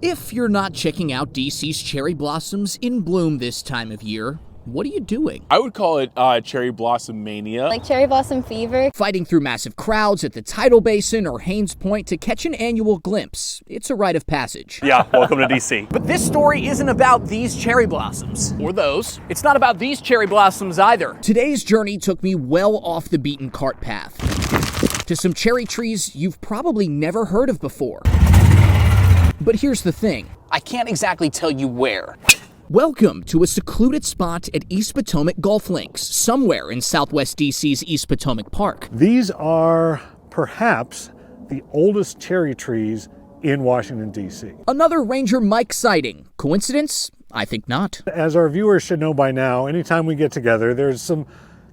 If you're not checking out DC's cherry blossoms in bloom this time of year, what are you doing? I would call it cherry blossom mania. Like cherry blossom fever. Fighting through massive crowds at the Tidal Basin or Haines Point to catch an annual glimpse. It's a rite of passage. Yeah, welcome to DC. But this story isn't about these cherry blossoms. Or those. It's not about these cherry blossoms either. Today's journey took me well off the beaten cart path to some cherry trees you've probably never heard of before. But here's the thing. I can't exactly tell you where. Welcome to a secluded spot at East Potomac Golf Links, somewhere in Southwest D.C.'s East Potomac Park. These are perhaps the oldest cherry trees in Washington, D.C. Another Ranger Mike sighting. Coincidence? I think not. As our viewers should know by now, anytime we get together, there's some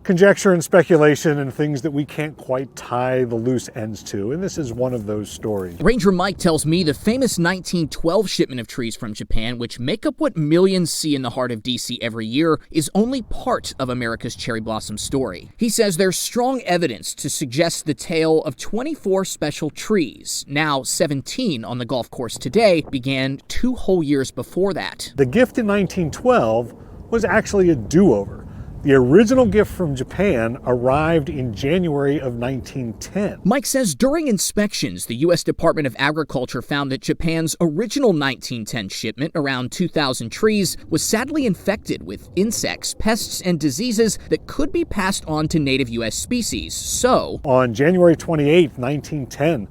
conjecture and speculation and things that we can't quite tie the loose ends to, and this is one of those stories. Ranger Mike tells me the famous 1912 shipment of trees from Japan, which make up what millions see in the heart of DC every year, is only part of America's cherry blossom story. He says there's strong evidence to suggest the tale of 24 special trees, now 17 on the golf course today, began 2 whole years before that. The gift in 1912 was actually a do-over. The original gift from Japan arrived in January of 1910. Mike says during inspections, the U.S. Department of Agriculture found that Japan's original 1910 shipment, around 2,000 trees, was sadly infected with insects, pests, and diseases that could be passed on to native U.S. species. So, on January 28, 1910,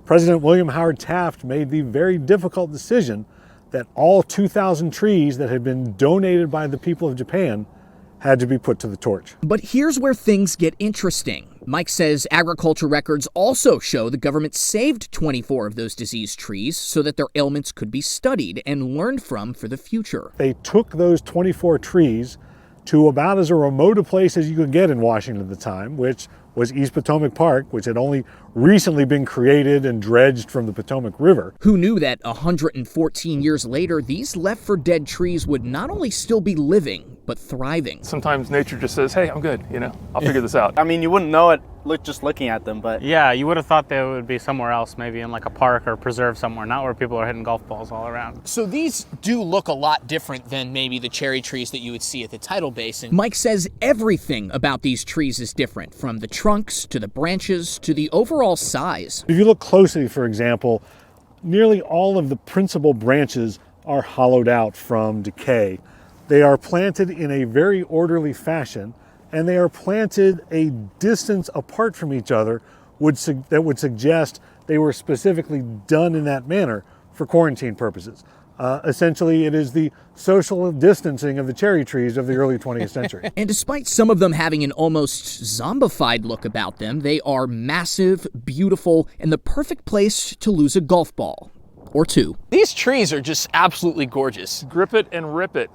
President William Howard Taft made the very difficult decision that all 2,000 trees that had been donated by the people of Japan had to be put to the torch. But here's where things get interesting. Mike says agriculture records also show the government saved 24 of those diseased trees so that their ailments could be studied and learned from for the future. They took those 24 trees to about as remote a place as you could get in Washington at the time, which was East Potomac Park, which had only recently been created and dredged from the Potomac River. Who knew that 114 years later, these left-for-dead trees would not only still be living, but thriving? Sometimes nature just says, hey, I'm good, I'll figure this out. I mean, you wouldn't know it just looking at them, but... Yeah, you would have thought they would be somewhere else, maybe in like a park or preserve somewhere, not where people are hitting golf balls all around. So these do look a lot different than maybe the cherry trees that you would see at the Tidal Basin. Mike says everything about these trees is different, from the trunks to the branches to the overall size. If you look closely, for example, nearly all of the principal branches are hollowed out from decay. They are planted in a very orderly fashion, and they are planted a distance apart from each other that would suggest they were specifically done in that manner for quarantine purposes. Essentially, it is the social distancing of the cherry trees of the early 20th century. And despite some of them having an almost zombified look about them, they are massive, beautiful, and the perfect place to lose a golf ball. Or two. These trees are just absolutely gorgeous. Grip it and rip it.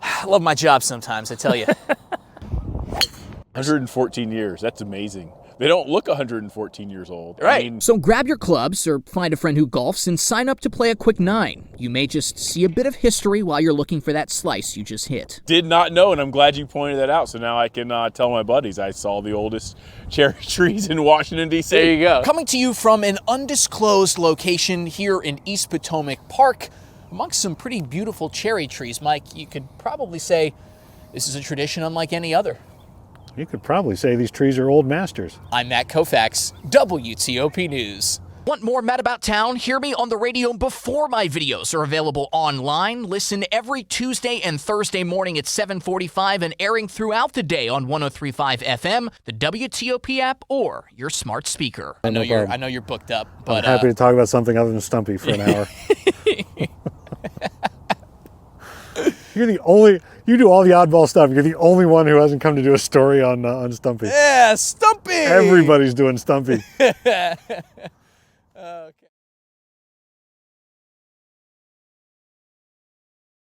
I love my job sometimes, I tell you. 114 years, that's amazing. They don't look 114 years old. Right. So grab your clubs or find a friend who golfs and sign up to play a quick 9. You may just see a bit of history while you're looking for that slice you just hit. Did not know, and I'm glad you pointed that out, so now I can tell my buddies I saw the oldest cherry trees in Washington, D.C. There you go. Coming to you from an undisclosed location here in East Potomac Park, amongst some pretty beautiful cherry trees. Mike, you could probably say this is a tradition unlike any other. You could probably say these trees are old masters. I'm Matt Kaufax, WTOP News. Want more Matt About Town? Hear me on the radio before my videos are available online. Listen every Tuesday and Thursday morning at 7:45 and airing throughout the day on 103.5 FM, the WTOP app, or your smart speaker. I know you're booked up, but I'm happy to talk about something other than Stumpy for an hour. You do all the oddball stuff. You're the only one who hasn't come to do a story on Stumpy. Yeah, Stumpy! Everybody's doing Stumpy. Okay.